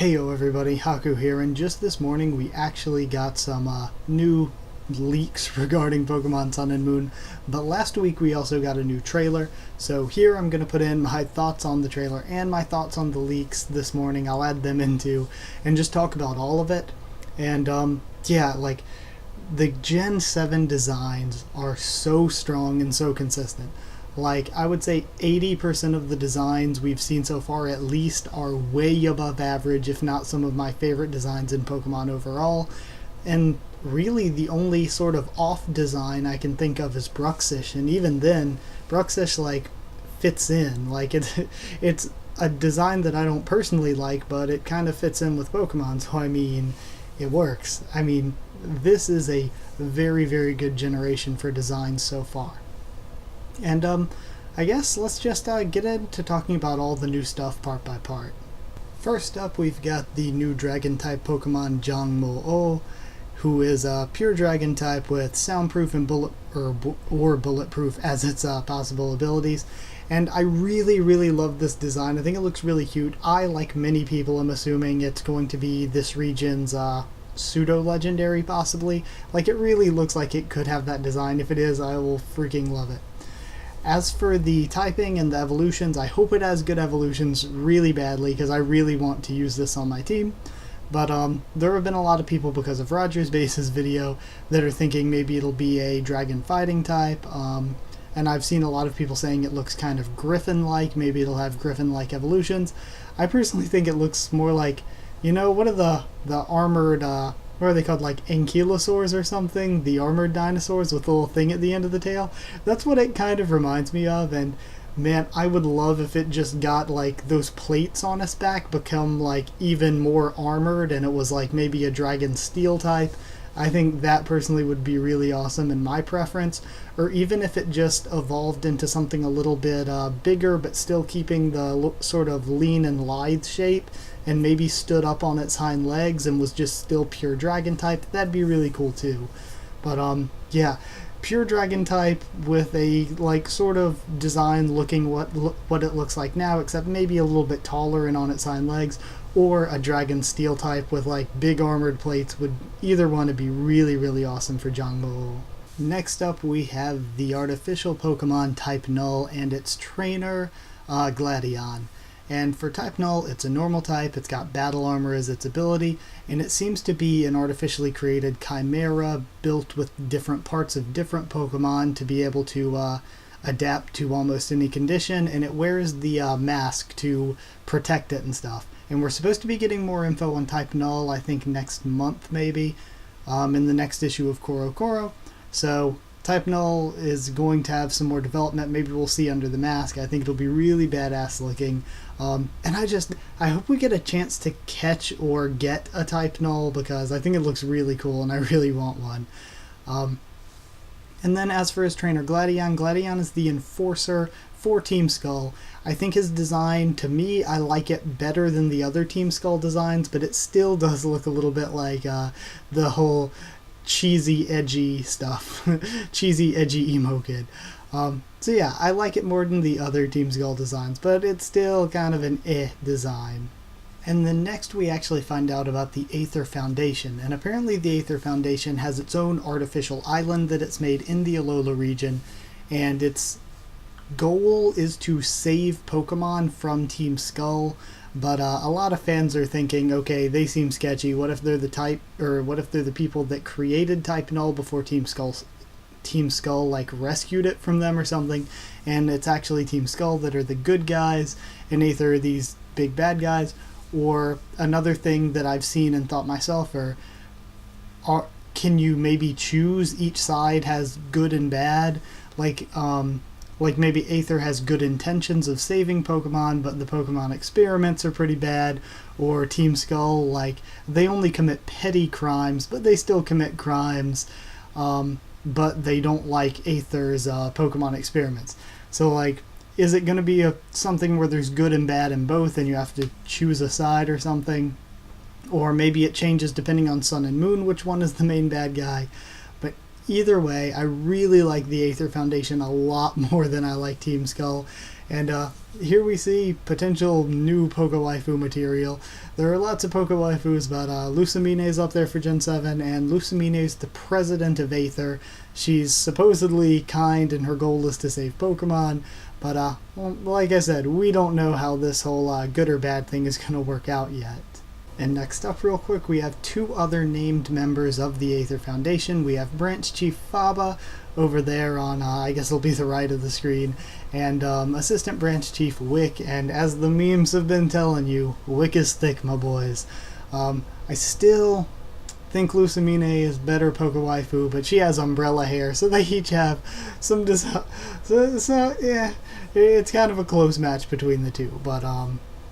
Heyo everybody, Haku here, and just this morning we actually got some new leaks regarding Pokemon Sun and Moon, but last week we also got a new trailer, so here I'm going to put in my thoughts on the trailer and my thoughts on the leaks this morning. I'll add them into and just talk about all of it. And yeah, like the Gen 7 designs are so strong and so consistent. Like, I would say 80% of the designs we've seen so far at least are way above average, if not some of my favorite designs in Pokemon overall. And really the only sort of off design I can think of is Bruxish, and even then, Bruxish like fits in. Like it's a design that I don't personally like, but it kind of fits in with Pokemon, so I mean, it works. I mean, this is a very, very good generation for designs so far. And I guess let's just get into talking about all the new stuff part by part. First up, we've got the new Dragon-type Pokemon Jangmo-o, who is a pure Dragon type with soundproof and bulletproof as its possible abilities. And I really, really love this design. I think it looks really cute. I, like many people, am assuming it's going to be this region's pseudo-legendary, possibly. Like, it really looks like it could have that design. If it is, I will freaking love it. As for the typing and the evolutions, I hope it has good evolutions really badly, because I really want to use this on my team. But there have been a lot of people, because of Roger's Base's video, that are thinking maybe it'll be a dragon fighting type. And I've seen a lot of people saying it looks kind of Griffin-like, maybe it'll have Griffin-like evolutions. I personally think it looks more like, you know, what are the armored, what are they called, like ankylosaurs or something? The armored dinosaurs with the little thing at the end of the tail? That's what it kind of reminds me of, and man, I would love if it just got like those plates on its back become like even more armored and it was like maybe a dragon steel type. I think that personally would be really awesome in my preference. Or even if it just evolved into something a little bit bigger but still keeping the sort of lean and lithe shape, and maybe stood up on its hind legs and was just still pure dragon type, that'd be really cool too. But yeah, pure dragon type with a like sort of design looking what it looks like now, except maybe a little bit taller and on its hind legs, or a dragon steel type with like big armored plates, would either one to be really, really awesome for Jangmo-o. Next up, we have the artificial Pokemon type Null and its trainer, Gladion. And for type Null, it's a normal type, it's got battle armor as its ability, and it seems to be an artificially created chimera built with different parts of different Pokemon to be able to adapt to almost any condition, and it wears the mask to protect it and stuff. And we're supposed to be getting more info on type Null, I think next month maybe, in the next issue of Corocoro. So type Null is going to have some more development. Maybe we'll see under the mask. I think it'll be really badass looking. And I hope we get a chance to catch or get a type Null, because I think it looks really cool and I really want one. And then as for his trainer Gladion, Gladion is the enforcer for Team Skull. I think his design, to me, I like it better than the other Team Skull designs, but it still does look a little bit like the whole cheesy, edgy stuff. Cheesy, edgy emo kid. So yeah, I like it more than the other Team Skull designs, but it's still kind of an design. And then next we actually find out about the Aether Foundation, and apparently the Aether Foundation has its own artificial island that it's made in the Alola region, and its goal is to save Pokemon from Team Skull. But a lot of fans are thinking, okay, they seem sketchy. What if they're the type, or what if they're the people that created type Null before Team Skull like rescued it from them or something, and it's actually Team Skull that are the good guys and Aether are these big bad guys? Or another thing that I've seen and thought myself can you maybe choose each side has good and bad? Like maybe Aether has good intentions of saving Pokemon, but the Pokemon experiments are pretty bad. Or Team Skull, like, they only commit petty crimes, but they still commit crimes, but they don't like Aether's Pokemon experiments. So, like, is it going to be something where there's good and bad in both, and you have to choose a side or something? Or maybe it changes depending on Sun and Moon, which one is the main bad guy. But either way, I really like the Aether Foundation a lot more than I like Team Skull. And here we see potential new Poke Waifu material. There are lots of Poke Waifus, but Lucamine's up there for Gen 7, and Lucamine's the president of Aether. She's supposedly kind, and her goal is to save Pokemon, but well, like I said, we don't know how this whole good or bad thing is going to work out yet. And next up, real quick, we have two other named members of the Aether Foundation. We have Branch Chief Faba over there on, I guess it'll be the right of the screen, and Assistant Branch Chief Wick, and as the memes have been telling you, Wick is thick, my boys. I still think Lucamine is better Poke Waifu, but she has umbrella hair, so they each have some so yeah, it's kind of a close match between the two. But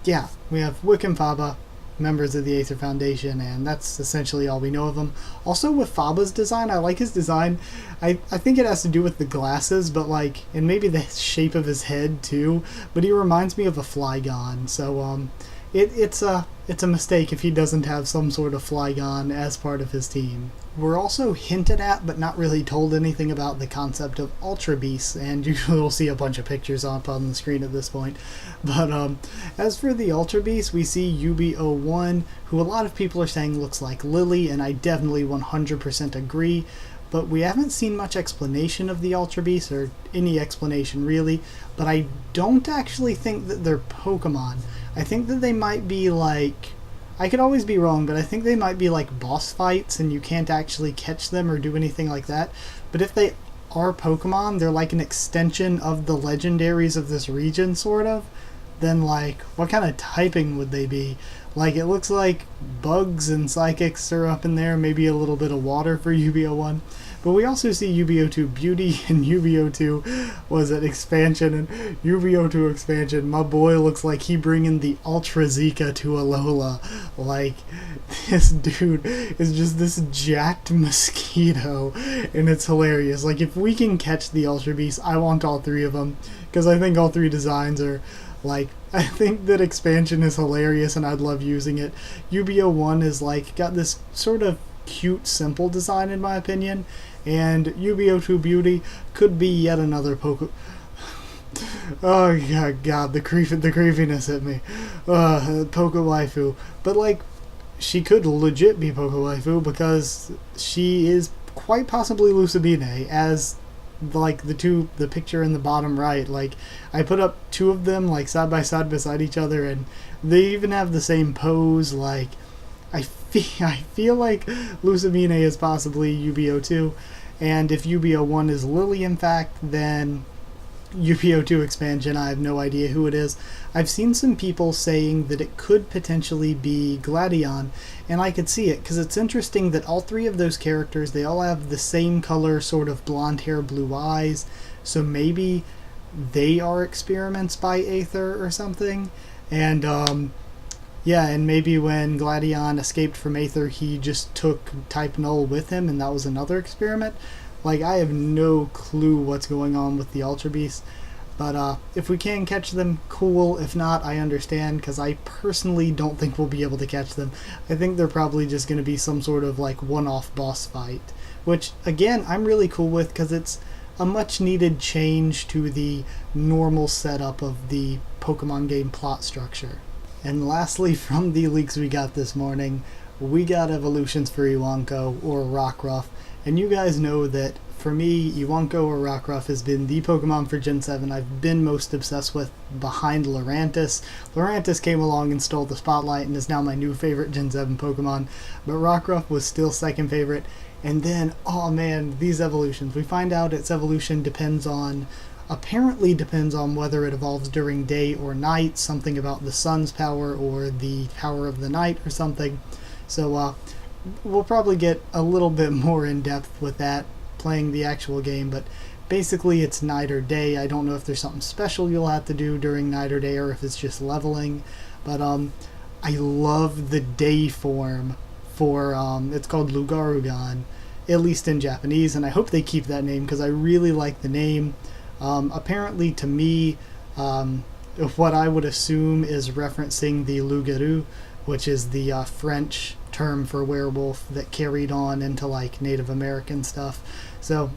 yeah, we have Wick and Faba, members of the Aether Foundation, and that's essentially all we know of them. Also, with Faba's design, I like his design. I think it has to do with the glasses, but like, and maybe the shape of his head too, but he reminds me of a Flygon, so it's a mistake if he doesn't have some sort of Flygon as part of his team. We're also hinted at, but not really told anything about the concept of Ultra Beasts, and you will see a bunch of pictures up on the screen at this point. But as for the Ultra Beasts, we see UB01, who a lot of people are saying looks like Lily, and I definitely 100% agree. But we haven't seen much explanation of the Ultra Beasts, or any explanation really, but I don't actually think that they're Pokemon. I think that they might be like, I could always be wrong, but I think they might be like boss fights and you can't actually catch them or do anything like that. But if they are Pokemon, they're like an extension of the legendaries of this region, sort of. Then like, what kind of typing would they be? Like, it looks like bugs and psychics are up in there, maybe a little bit of water for UB01. But we also see UB02 Beauty, and UB02 was an expansion, and UB02 expansion, my boy looks like he bringing the Ultra Zika to Alola. Like, this dude is just this jacked mosquito, and it's hilarious. Like, if we can catch the Ultra Beast, I want all three of them, because I think all three designs are, like, I think that expansion is hilarious, and I'd love using it. UB01 is, like, got this sort of cute, simple design, in my opinion, and UB02 Beauty could be yet another oh god, the creepiness hit me. Poke Waifu. But like, she could legit be Poke Waifu because she is quite possibly Lucamine, as like the picture in the bottom right. Like, I put up two of them like side by side beside each other, and they even have the same pose. Like, I feel like Lucamine is possibly UB02, and if UB01 is Lily in fact, then UB02 expansion, I have no idea who it is. I've seen some people saying that it could potentially be Gladion, and I could see it, because it's interesting that all three of those characters, they all have the same color, sort of blonde hair, blue eyes, so maybe they are experiments by Aether or something. And yeah, and maybe when Gladion escaped from Aether, he just took type Null with him, and that was another experiment. Like, I have no clue what's going on with the Ultra Beasts. But if we can catch them, cool. If not, I understand, because I personally don't think we'll be able to catch them. I think they're probably just going to be some sort of, like, one-off boss fight. Which, again, I'm really cool with, because it's a much-needed change to the normal setup of the Pokemon game plot structure. And lastly, from the leaks we got this morning, we got evolutions for Iwonko, or Rockruff. And you guys know that, for me, Iwonko or Rockruff has been the Pokemon for Gen 7 I've been most obsessed with, behind Lurantis. Lurantis came along and stole the spotlight and is now my new favorite Gen 7 Pokemon, but Rockruff was still second favorite. And then, oh man, these evolutions. We find out its evolution apparently depends on whether it evolves during day or night, something about the sun's power or the power of the night or something. So we'll probably get a little bit more in depth with that playing the actual game, but basically it's night or day. I don't know if there's something special you'll have to do during night or day, or if it's just leveling, but I love the day form for it's called Lugarugan, at least in Japanese, and I hope they keep that name because I really like the name. Apparently, to me, what I would assume is referencing the loup-garou, which is the French term for werewolf that carried on into like Native American stuff. So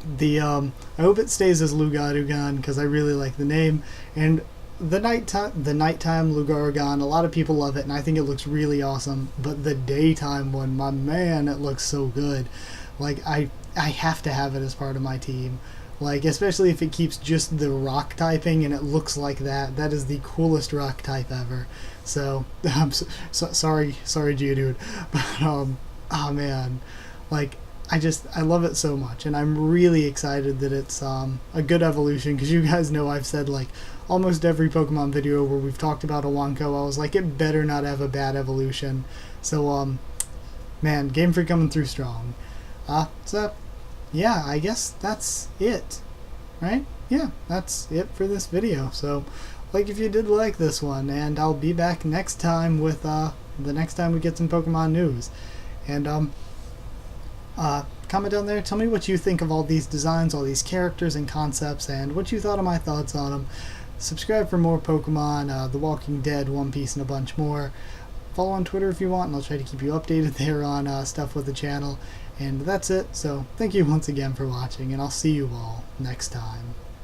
I hope it stays as Lugarugan because I really like the name. And the nighttime Lugarugan, a lot of people love it, and I think it looks really awesome. But the daytime one, my man, it looks so good. Like I have to have it as part of my team. Like, especially if it keeps just the rock typing and it looks like that. That is the coolest rock type ever. So, I'm sorry, Geodude. But, oh man. Like, I love it so much. And I'm really excited that it's a good evolution. Because you guys know I've said, like, almost every Pokemon video where we've talked about Iwonko, I was like, it better not have a bad evolution. So, man, Game Freak coming through strong. So, yeah, I guess that's it, right? Yeah, that's it for this video. So, like if you did like this one, and I'll be back next time with the next time we get some Pokemon news. And comment down there, tell me what you think of all these designs, all these characters and concepts, and what you thought of my thoughts on them. Subscribe for more Pokemon, The Walking Dead, One Piece, and a bunch more. Follow on Twitter if you want, and I'll try to keep you updated there on stuff with the channel. And that's it, so thank you once again for watching, and I'll see you all next time.